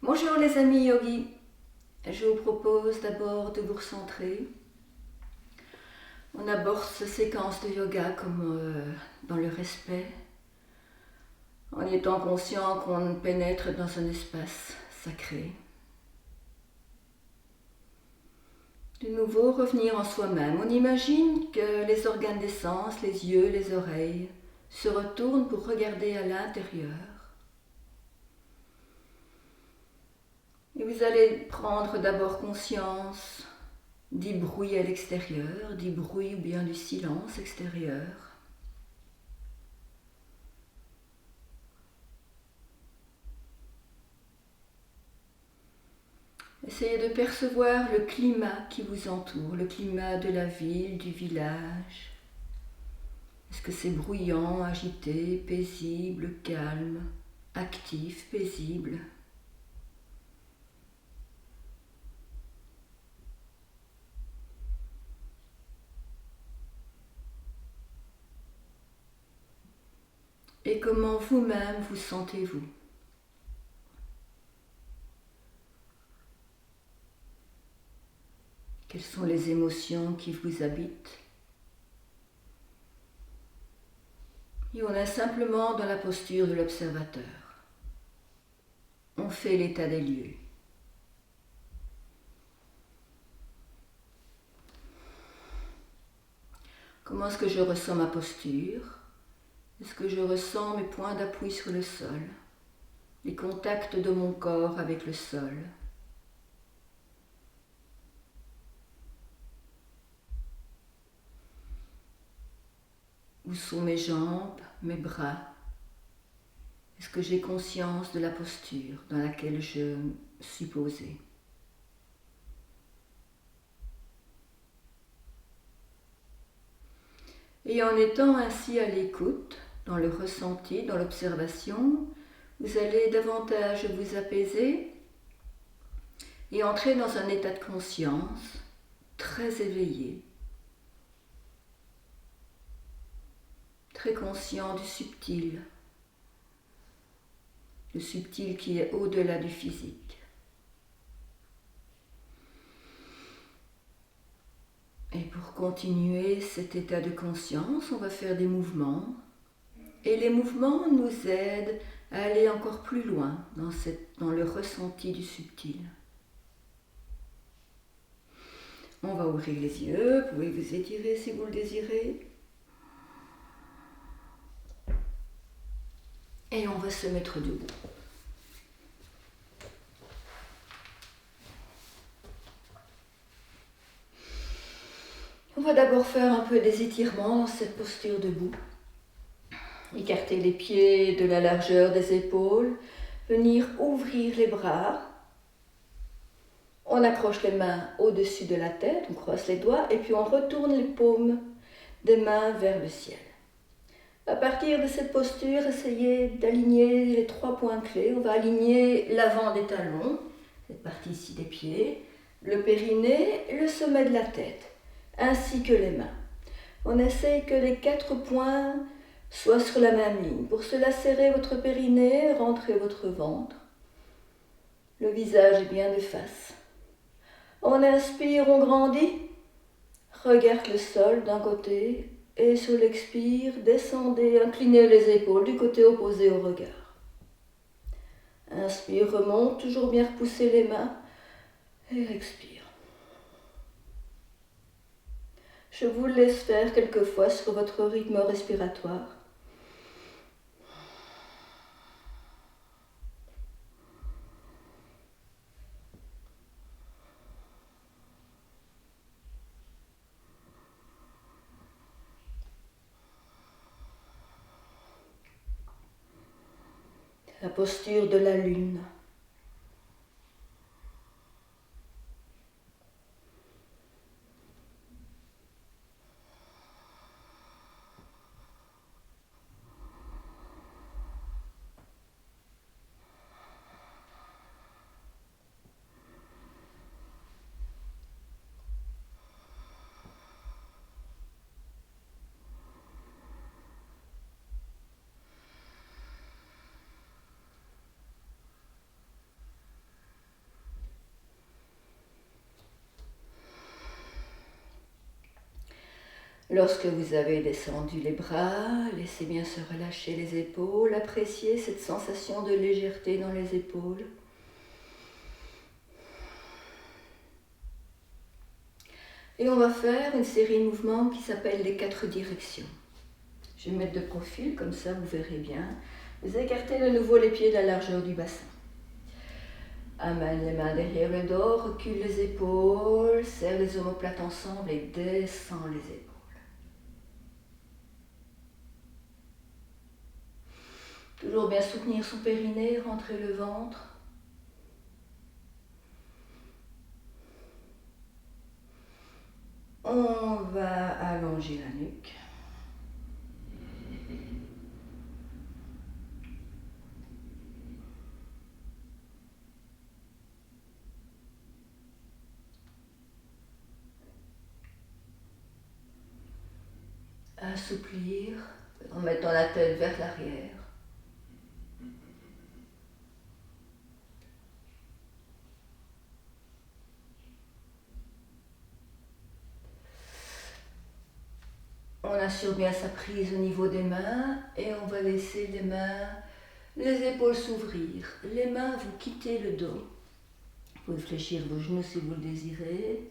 Bonjour les amis yogis, je vous propose d'abord de vous recentrer. On aborde cette séquence de yoga comme dans le respect, en étant conscient qu'on pénètre dans un espace sacré. De nouveau, revenir en soi-même. On imagine que les organes des sens, les yeux, les oreilles, se retournent pour regarder à l'intérieur. Et vous allez prendre d'abord conscience du bruit à l'extérieur, du bruit ou bien du silence extérieur. Essayez de percevoir le climat qui vous entoure, le climat de la ville, du village. Est-ce que c'est bruyant, agité, paisible, calme, actif, paisible ? Et comment vous-même vous sentez-vous ? Quelles sont les émotions qui vous habitent ? Et on est simplement dans la posture de l'observateur. On fait l'état des lieux. Comment est-ce que je ressens ma posture ? Est-ce que je ressens mes points d'appui sur le sol ? Les contacts de mon corps avec le sol ? Où sont mes jambes, mes bras ? Est-ce que j'ai conscience de la posture dans laquelle je suis posée ? Et en étant ainsi à l'écoute, dans le ressenti, dans l'observation, vous allez davantage vous apaiser et entrer dans un état de conscience très éveillé, très conscient du subtil qui est au-delà du physique. Et pour continuer cet état de conscience, on va faire des mouvements. Et les mouvements nous aident à aller encore plus loin dans le ressenti du subtil. On va ouvrir les yeux, vous pouvez vous étirer si vous le désirez. Et on va se mettre debout. On va d'abord faire un peu des étirements dans cette posture debout. Écarter les pieds de la largeur des épaules, venir ouvrir les bras. On accroche les mains au-dessus de la tête, on croise les doigts et puis on retourne les paumes des mains vers le ciel. À partir de cette posture, essayez d'aligner les 3 points clés. On va aligner l'avant des talons, cette partie ici des pieds, le périnée, le sommet de la tête, ainsi que les mains. On essaye que les 4 points soient sur la même ligne. Pour cela, serrez votre périnée, rentrez votre ventre. Le visage est bien de face. On inspire, on grandit. Regarde le sol d'un côté et sur l'expire, descendez, inclinez les épaules du côté opposé au regard. Inspire, remonte, toujours bien repousser les mains et expire. Je vous laisse faire quelquefois sur votre rythme respiratoire. La posture de la lune. Lorsque vous avez descendu les bras, laissez bien se relâcher les épaules, appréciez cette sensation de légèreté dans les épaules. Et on va faire une série de mouvements qui s'appelle les 4 directions. Je vais me mettre de profil, comme ça vous verrez bien. Vous écartez de nouveau les pieds de la largeur du bassin. Amène les mains derrière le dos, recule les épaules, serre les omoplates ensemble et descend les épaules. Toujours bien soutenir son périnée, rentrer le ventre. On va allonger la nuque. Assouplir en mettant la tête vers l'arrière. On assure bien sa prise au niveau des mains et on va laisser les mains, les épaules s'ouvrir. Les mains, vous quittez le dos. Vous pouvez fléchir vos genoux si vous le désirez.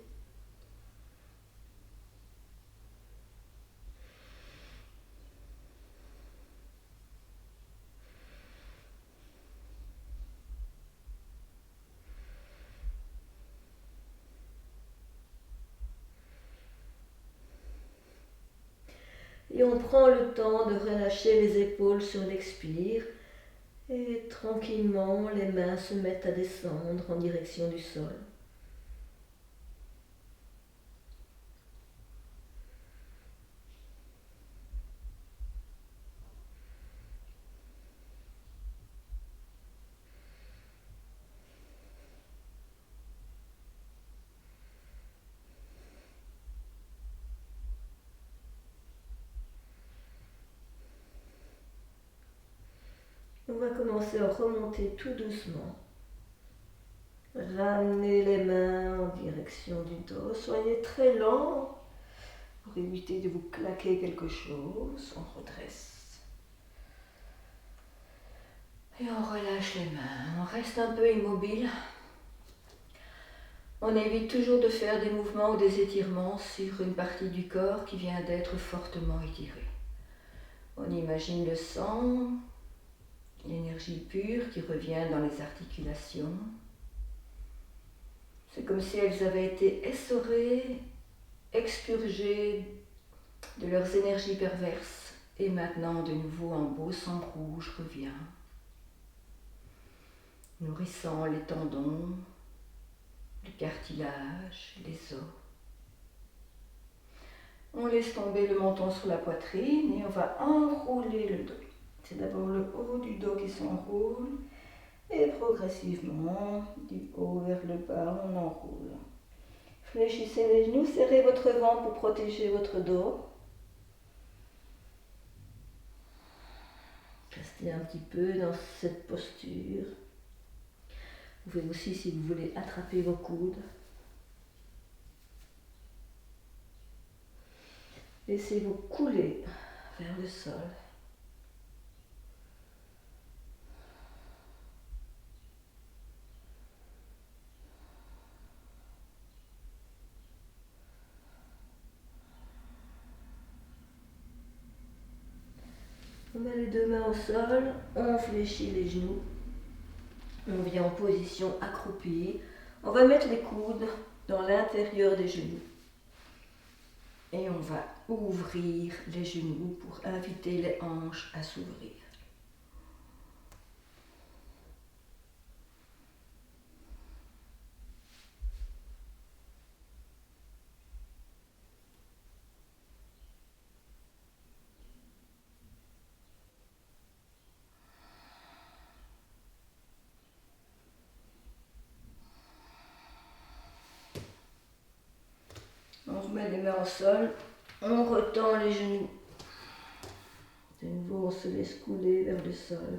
Et on prend le temps de relâcher les épaules sur l'expire. Et tranquillement, les mains se mettent à descendre en direction du sol. On va commencer à remonter tout doucement. Ramenez les mains en direction du dos. Soyez très lent pour éviter de vous claquer quelque chose. On redresse. Et on relâche les mains. On reste un peu immobile. On évite toujours de faire des mouvements ou des étirements sur une partie du corps qui vient d'être fortement étirée. On imagine le sang, l'énergie pure qui revient dans les articulations. C'est comme si elles avaient été essorées, expurgées de leurs énergies perverses. Et maintenant, de nouveau, un beau sang rouge revient, nourrissant les tendons, le cartilage, les os. On laisse tomber le menton sur la poitrine et on va enrouler le dos. C'est d'abord le haut du dos qui s'enroule et progressivement, du haut vers le bas, on enroule. Fléchissez les genoux, serrez votre ventre pour protéger votre dos. Restez un petit peu dans cette posture. Vous pouvez aussi, si vous voulez, attraper vos coudes. Laissez-vous couler vers le sol. On met les deux mains au sol, on fléchit les genoux. On vient en position accroupie. On va mettre les coudes dans l'intérieur des genoux. Et on va ouvrir les genoux pour inviter les hanches à s'ouvrir. On remet les mains au sol, on retend les genoux. De nouveau, on se laisse couler vers le sol.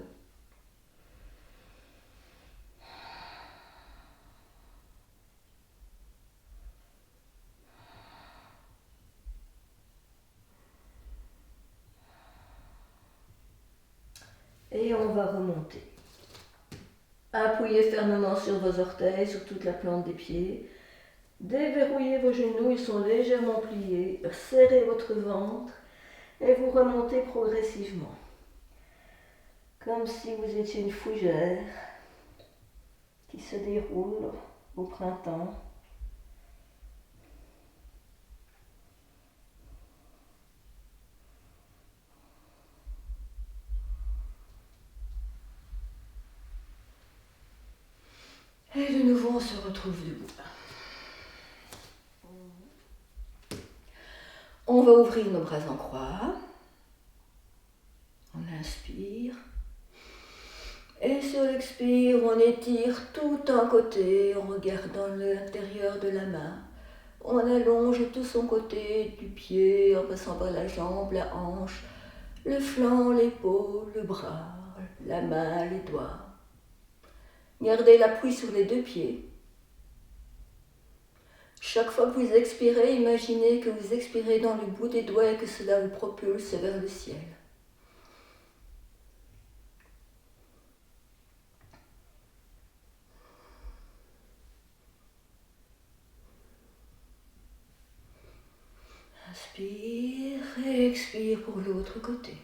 Et on va remonter. Appuyez fermement sur vos orteils, sur toute la plante des pieds. Déverrouillez vos genoux, ils sont légèrement pliés. Serrez votre ventre et vous remontez progressivement. Comme si vous étiez une fougère qui se déroule au printemps. Et de nouveau, on se retrouve debout. On va ouvrir nos bras en croix. On inspire. Et sur l'expire, on étire tout un côté en regardant l'intérieur de la main. On allonge tout son côté du pied en passant par la jambe, la hanche, le flanc, l'épaule, le bras, la main, les doigts. Gardez l'appui sur les deux pieds. Chaque fois que vous expirez, imaginez que vous expirez dans le bout des doigts et que cela vous propulse vers le ciel. Inspire et expire pour l'autre côté.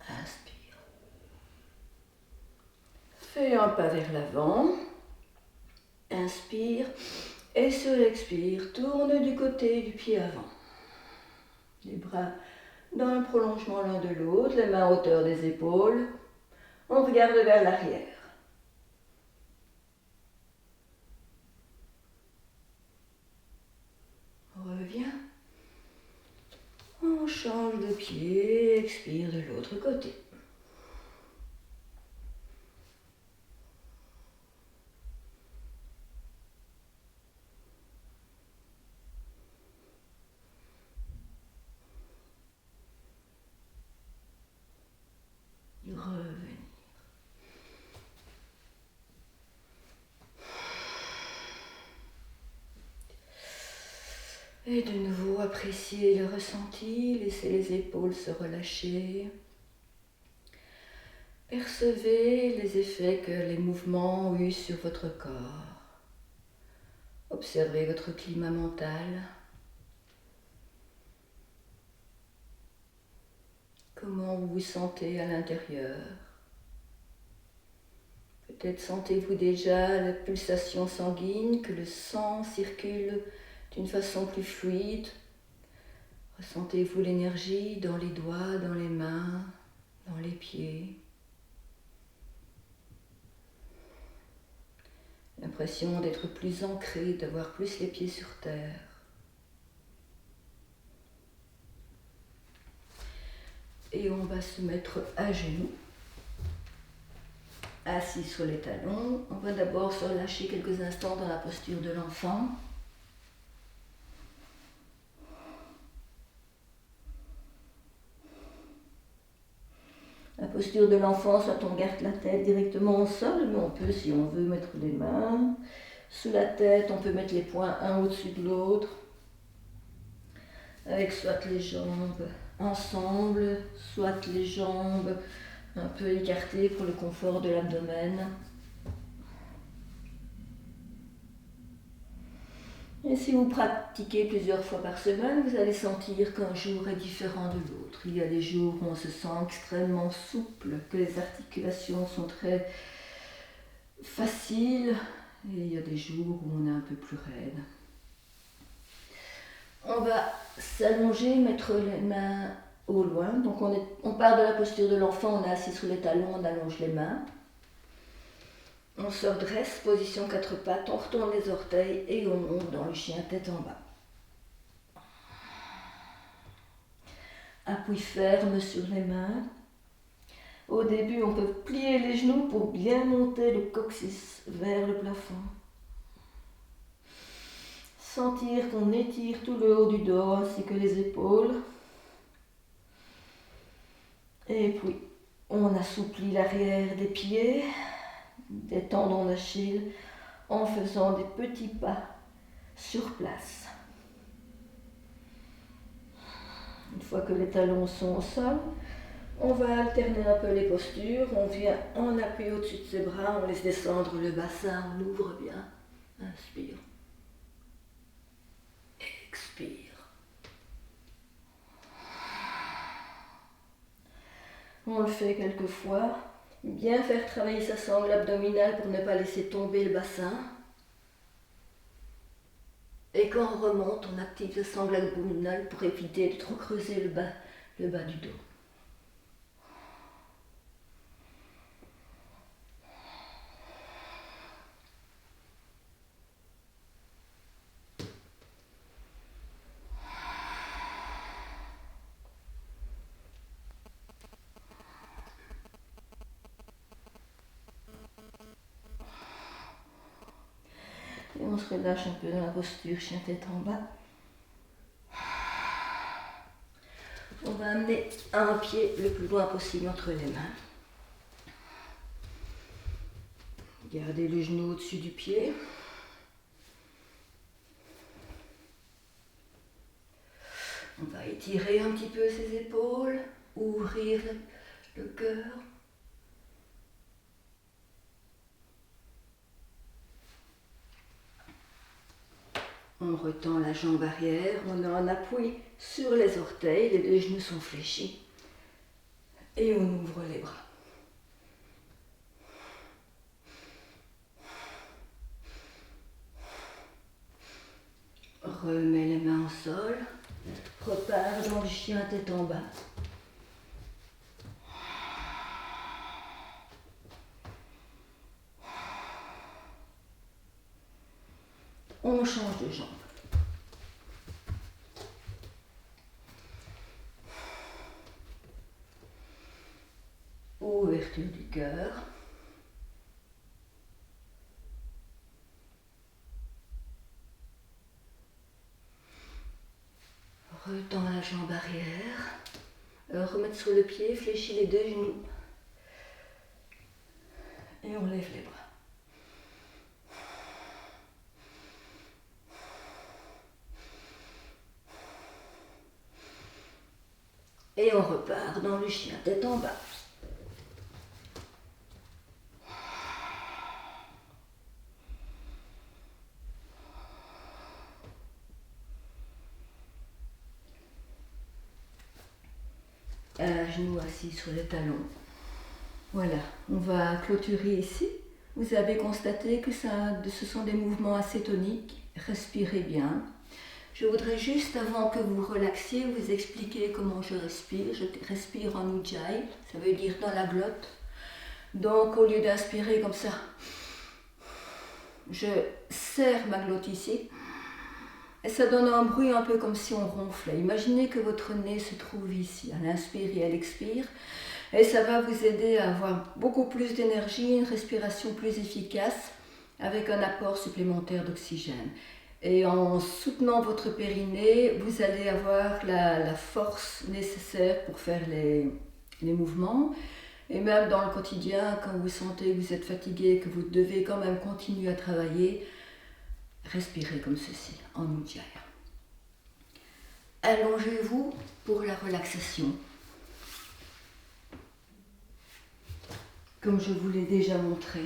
Inspire. Fais un pas vers l'avant. Inspire. Et sur l'expire, tourne du côté du pied avant. Les bras dans le prolongement l'un de l'autre, les mains à hauteur des épaules. On regarde vers l'arrière. On revient. On change de pied, expire de l'autre côté. Revenir. Et de nouveau, appréciez le ressenti, laissez les épaules se relâcher. Percevez les effets que les mouvements ont eu sur votre corps. Observez votre climat mental. Comment vous vous sentez à l'intérieur. Peut-être sentez-vous déjà la pulsation sanguine, que le sang circule d'une façon plus fluide. Ressentez-vous l'énergie dans les doigts, dans les mains, dans les pieds. L'impression d'être plus ancré, d'avoir plus les pieds sur terre. Et on va se mettre à genoux, assis sur les talons. On va d'abord se relâcher quelques instants dans la posture de l'enfant. La posture de l'enfant, soit on garde la tête directement au sol, mais on peut, si on veut, mettre les mains sous la tête. On peut mettre les poings un au-dessus de l'autre, avec soit les jambes ensemble, soit les jambes un peu écartées pour le confort de l'abdomen. Et si vous pratiquez plusieurs fois par semaine, vous allez sentir qu'un jour est différent de l'autre. Il y a des jours où on se sent extrêmement souple, que les articulations sont très faciles, et il y a des jours où on est un peu plus raide. On va s'allonger, mettre les mains au loin. Donc on part de la posture de l'enfant, on est assis sur les talons, on allonge les mains. On se redresse, position 4 pattes, on retourne les orteils et on monte dans le chien tête en bas. Appui ferme sur les mains. Au début, on peut plier les genoux pour bien monter le coccyx vers le plafond. Sentir qu'on étire tout le haut du dos ainsi que les épaules. Et puis, on assouplit l'arrière des pieds, des tendons d'Achille, en faisant des petits pas sur place. Une fois que les talons sont au sol, on va alterner un peu les postures. On vient en appui au-dessus de ses bras, on laisse descendre le bassin, on ouvre bien. Inspire. Expire. On le fait quelques fois. Bien faire travailler sa sangle abdominale pour ne pas laisser tomber le bassin. Et quand on remonte, on active la sangle abdominale pour éviter de trop creuser le bas du dos. Et on se relâche un peu dans la posture, chien tête en bas. On va amener un pied le plus loin possible entre les mains. Gardez le genou au-dessus du pied. On va étirer un petit peu ses épaules, ouvrir le cœur. On retend la jambe arrière, on a un appui sur les orteils, les deux genoux sont fléchis. Et on ouvre les bras. Remets les mains au sol, repart dans le chien tête en bas. On change de jambe. Ouverture du cœur. Retends la jambe arrière. Remettre sur le pied, fléchis les deux genoux. Et on lève les bras. Et on repart dans le chien tête en bas. Un genou assis sur les talons. Voilà, on va clôturer ici. Vous avez constaté que ce sont des mouvements assez toniques. Respirez bien. Je voudrais juste, avant que vous relaxiez, vous expliquer comment je respire. Je respire en Ujjayi, ça veut dire dans la glotte. Donc, au lieu d'inspirer comme ça, je serre ma glotte ici. Et ça donne un bruit un peu comme si on ronflait. Imaginez que votre nez se trouve ici, à l'inspire et à l'expire. Et ça va vous aider à avoir beaucoup plus d'énergie, une respiration plus efficace, avec un apport supplémentaire d'oxygène. Et en soutenant votre périnée, vous allez avoir la force nécessaire pour faire les mouvements. Et même dans le quotidien, quand vous sentez que vous êtes fatigué, que vous devez quand même continuer à travailler, respirez comme ceci, en Ujjayi. Allongez-vous pour la relaxation. Comme je vous l'ai déjà montré,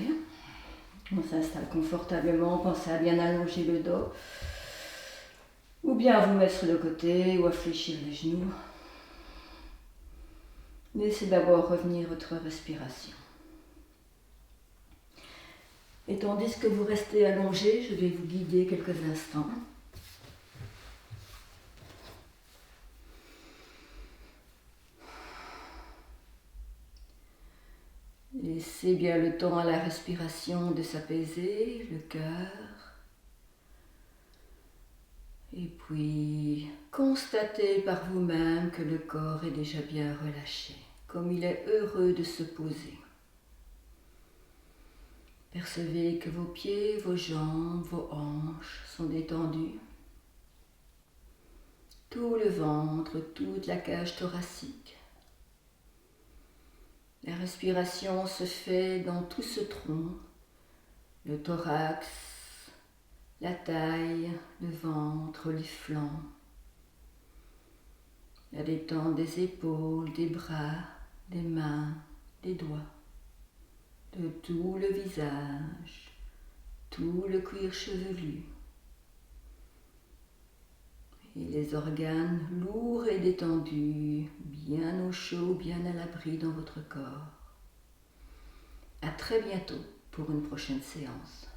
on s'installe confortablement, pensez à bien allonger le dos, ou bien à vous mettre sur le côté, ou à fléchir les genoux. Laissez d'abord revenir votre respiration. Et tandis que vous restez allongé, je vais vous guider quelques instants. Laissez bien le temps à la respiration de s'apaiser, le cœur. Et puis, constatez par vous-même que le corps est déjà bien relâché, comme il est heureux de se poser. Percevez que vos pieds, vos jambes, vos hanches sont détendus. Tout le ventre, toute la cage thoracique. La respiration se fait dans tout ce tronc, le thorax, la taille, le ventre, les flancs. La détente des épaules, des bras, des mains, des doigts, de tout le visage, tout le cuir chevelu. Et les organes lourds et détendus, bien au chaud, bien à l'abri dans votre corps. À très bientôt pour une prochaine séance.